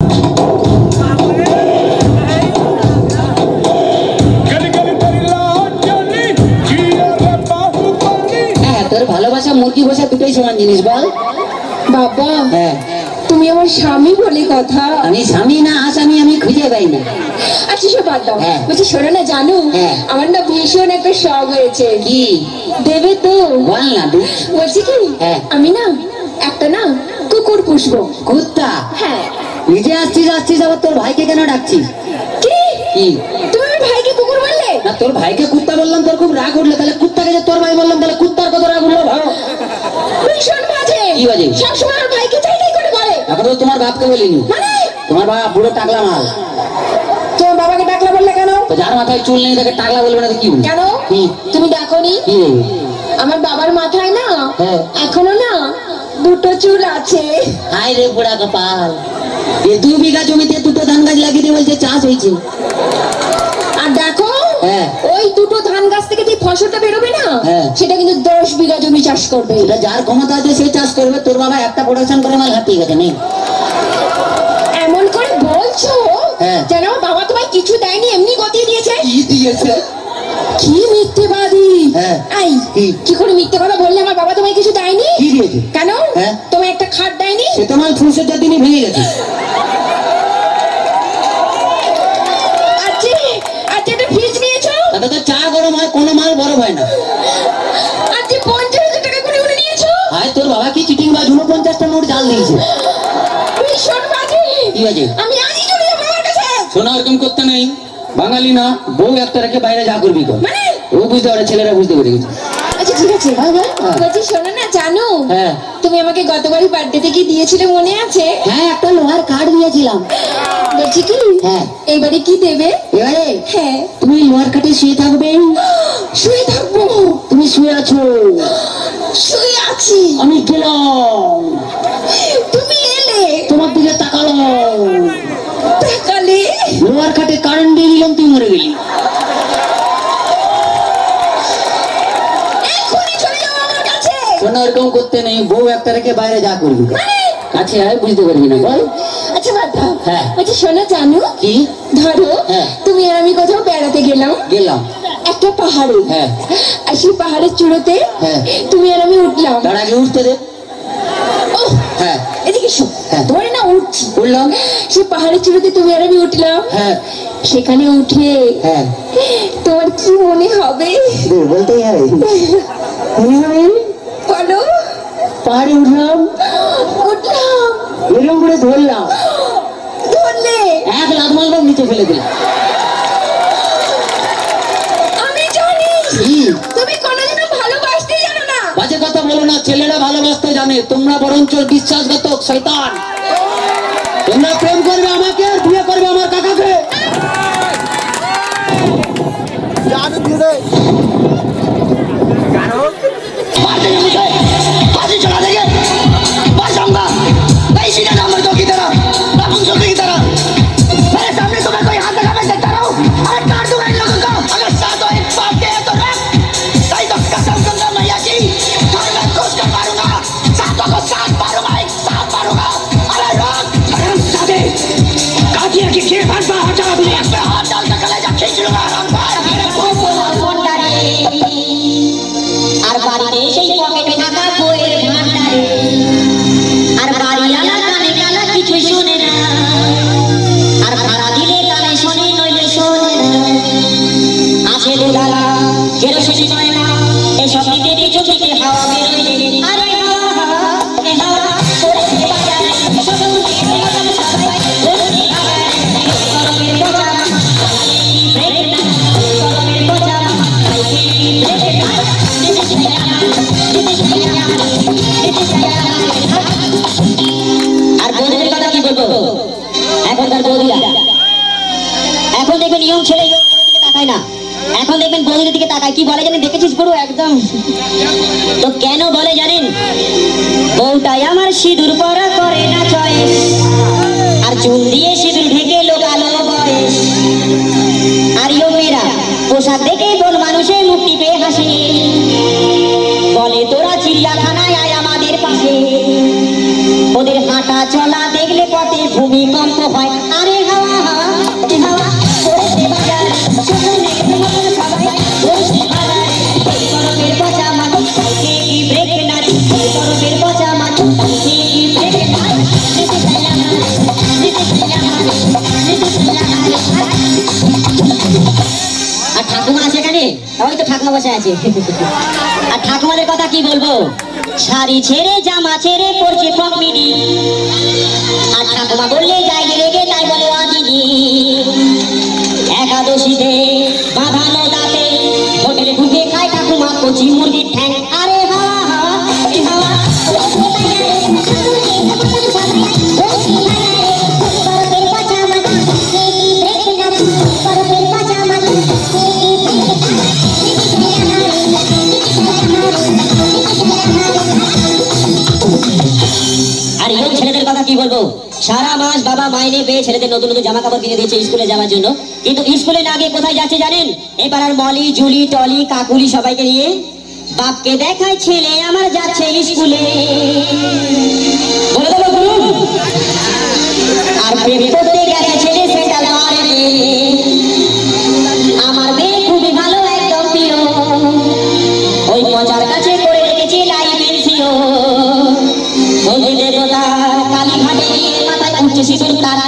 তোর ভালোবাসা মুরগি বসা দুটোই সমান জিনিস বল বাবা। হ্যাঁ তুমি আমার স্বামী বলে কথা। আমি স্বামী না আসামি আমি খুঁজে পাই না। আচ্ছা সব বাদ দাও, হ্যাঁ। বলছি শোনো না, জানো আমার না ভীষণ একটা শখ হয়েছে। কি দেবে তো? বল না। বলছি কি আমি না একটা না কুকুর পুষবো। কুত্তা? হ্যাঁ। নিজে আসছিস আবার তোর ভাইকে কেন ডাকছিস? কি কি তুমি আমার ভাইকে কুকুর বললে? না তোর ভাইকে কুত্তা বললাম তোর খুব রাগ উঠলো, তাহলে কুত্তাকে যে তোর ভাই বললাম তাহলে কুত্তার কত রাগ উঠলো ভালো। ভীষণ বাজে। কি বাজে? সবসময় আমার ভাইকে চাই করে বলে। এখন তো তোমার বাপকে বলিনি। মানে তোমার বাবা পুরো টাকলা মাল। তোমার বাবাকে টাকলা বললে কেন? তো যার মাথায় চুল নেই তাকে টাকলা বলবে না তো কি? কেন তুমি দেখোনি আমার বাবার মাথায় না এখনো না দুটো চুল আছে। হাই রে পোড়া কপাল, এ 2 বিঘা জমিতে দুটো ধান গাছ লাগিয়ে দিয়ে বলছে চাষ হয়েছে। আর দেখো ওই দুটো ধান গাছ থেকে যে ফসলটা বেরোবে না সেটা কিন্তু 10 বিঘা জমি চাষ করবে। এটা যার ক্ষমতা আছে সে চাষ করবে। তোর বাবা একটা প্রোডাকশন করে মাল হাতিয়ে গেছে নেই। এমন করে বলছো যেন বাবা তোমায় কিছু দেয়নি, এমনি গতিয়ে দিয়েছে। কি দিয়েছে? কি মিথ্যেবাদী! এই কি করে মিথ্যে কথা বললে? আমার বাবা তোমায় কিছু দেয়নি। কি দিয়েছে? কেন তোমায় একটা খাট দেয়নি? সে তোমার ফুলসজ্জার দিনই ভেঙে গেছে। আচ্ছা একটা ফ্রিজ নিয়েছো? তাতে তো চা গরম হয়, কোনো মাল বড় হয় না। আচ্ছা 50,000 টাকা করে নিয়েছো? হায় তোর বাবা কি চিটিং বাজ, 49টা নোট জাল দিয়েছে। ভীষণ বাজে। কি বাজে? আমি আজই চলে যাবো বাবার কাছে। শোনা এরকম করতে নেই, বাঙালি না বউ একটা রেখে বাইরে যা করবি কর। মানে ও বুঝতে পারে, ছেলেরা বুঝতে পেরে গেছে। আচ্ছা ঠিক আছে। বলছি শোনো না, জানো তুমি আমাকে গতবারই বার্থডেতে কি দিয়েছিলে মনে আছে? হ্যাঁ একটা লোহার কার্ড দিয়েছিলাম। বলছি কি এইবারে কি দেবে? এবারে হ্যাঁ তুমি লোহার কাটে শুয়ে থাকবে। শুয়ে থাকবো? তুমি শুয়ে আছো? শুয়ে আছি। আমি গেলাম, তুমি এলে, তোমার দিকে তাকালাম, তাকালে লোহার কাটে কারেন্ট দিয়ে দিলাম, তুই মরে গেলি। শোনা এরকম করতে নেই, বউ একটা রেখে বাইরে যা করবি কাছে আয়, বুঝতে পারবি না বল। আচ্ছা বাদ দাও। বলছি শোনো, জানো কি ধরো তুমি আর আমি কোথাও বেড়াতে গেলাম একটা পাহাড়ে। আর সেই পাহাড়ের চূড়োতে তুমি আর আমি উঠলাম। তার আগে উঠতে দে। এদিকে তোমার না উঠলাম, সেই পাহাড়ের চূড়োতে তুমি আর আমি উঠলাম। সেখানে উঠে তোমার কি মনে হবে? বলতেই হয় মনে হবে। বলো। পাহাড়ে উঠলাম এরকম করে ধরলে 1 লাখ মাল নিচে ফেলে দিলাম। আমি জানি তুমি কোনোদিনও ভালোবাসতে জানো না। বাজে কথা বলো না, ছেলেরা ভালোবাসতে জানে, তোমরা বরঞ্চ বিশ্বাসঘাতক শয়তান। তোমরা প্রেম করবে আমাকে আর বিয়ে করবে আমার কাকাকে। चला देंगे बस जाऊंगा, मैं सीधा नामर्दों की तरह, नपुंसकों की तरह। मेरे सामने तुम्हें कोई हाथ लगा मैं देखता रहूं, अरे काट दूंगा इन लोगों को। अगर सातों एक बाप के हैं तो रख, नहीं तो कसम गंगा मैया की घर में घुस कर मारूंगा, सातों को साथ मारूंगा, एक साथ मारूंगा। अरे रोक सादे काटिया की खीर भाट पर हटा, अपने एक पे हाथ डाल कर कलेजा खींच लूंगा। আর বাড়িতে সেই পকেটে থাকা বইয়ের ভান্ডারে আর বাড়িওয়ালা কানে কালা কিছুই শোনে না, আর ভাড়া দিলে কানে শোনে নইলে শোনে না। আসে দুলালা কেরোসিন ময়না এসব দিতে দিতে চোখে হাওয়া বেরোয়। আরে হাওয়া হাওয়া এ হাওয়া তোরে বাজারে সব উঠে গেল সবাই ওরে হাওয়া করমের বোঝা ব্রেক না করমের বোঝা সাইকেল ব্রেক না। আর বৌদিদের কথা কি বলবো, এখনকার বৌদিরা এখন দেখবেন নিয়ম ছেড়ে দিকে তাকায় না, এখন দেখবেন বৌদিদের দিকে তাকায়। কি বলে জানেন? দেখেছিস পুরো একদম। তো কেন বলে জানেন? বউটাই আমার সিঁদুর পরা করে না চয়েস, আর চুল দিয়ে সিঁদুর ঢেকে লোক আলো বয়স। আর ইয়ো মেয়েরা পোশাক দেখে বল মানুষের মুক্তি পেয়ে হাসে, বলে তোরা চিড়িয়াখানায় আয় আমাদের পাশে। ওদের হাঁটা চলা দেখলে পথে ভূমিকম্প সবাই আরে হাওয়া হাওয়া হাওয়া করেছে বাজার শুধু নেই মন সবাই করেছে বাজার এই গরমের পচা মাটি সাইকে কি ব্রেক নাড়ি এই গরমের পচা মাটি সাইকে কি ব্রেক নাড়ি আর ঠাকুমা আছে এখানে ওই তো ঠাকুমা বসে আছে আর ঠাকুমাদের কথা কি বলবো শাড়ি ছেড়ে জামা ছেড়ে পড়ছে পকমিনি আর ঠাকুমা বললে যাই রেগে তাই বলে ও দিদি একাদশীতে বাঁধানো দাঁতে হোটেলে ঢুকে খায় ঠাকুমা কচি মুরগির ঠ্যাং আরে হাওয়া হাওয়া হাওয়া আর এই ছেলেদের কথা কি বলবো সারা মাস বাবা মাইনে পেয়ে ছেলেদের নতুন নতুন জামা কাপড় কিনে দিয়েছে স্কুলে যাওয়ার জন্য কিন্তু স্কুলে না গিয়ে কোথায় যাচ্ছে জানেন এই পাড়ার মলি জুলি টলি কাকুলি সবাইকে নিয়ে বাপকে দেখায় ছেলে আমার যাচ্ছে স্কুলে বলে দেবো গুরু আর প্রেম করতে গেছে ছেলে সেটা পারে আমার মেয়ে খুবই ভালো একদম প্রিয় ওই মজার কাছে করে রেখেছি লাইফ ইনসিওর দেবতা কালী ঘাটে গিয়ে মাথায় উঠছে শিশুর তারা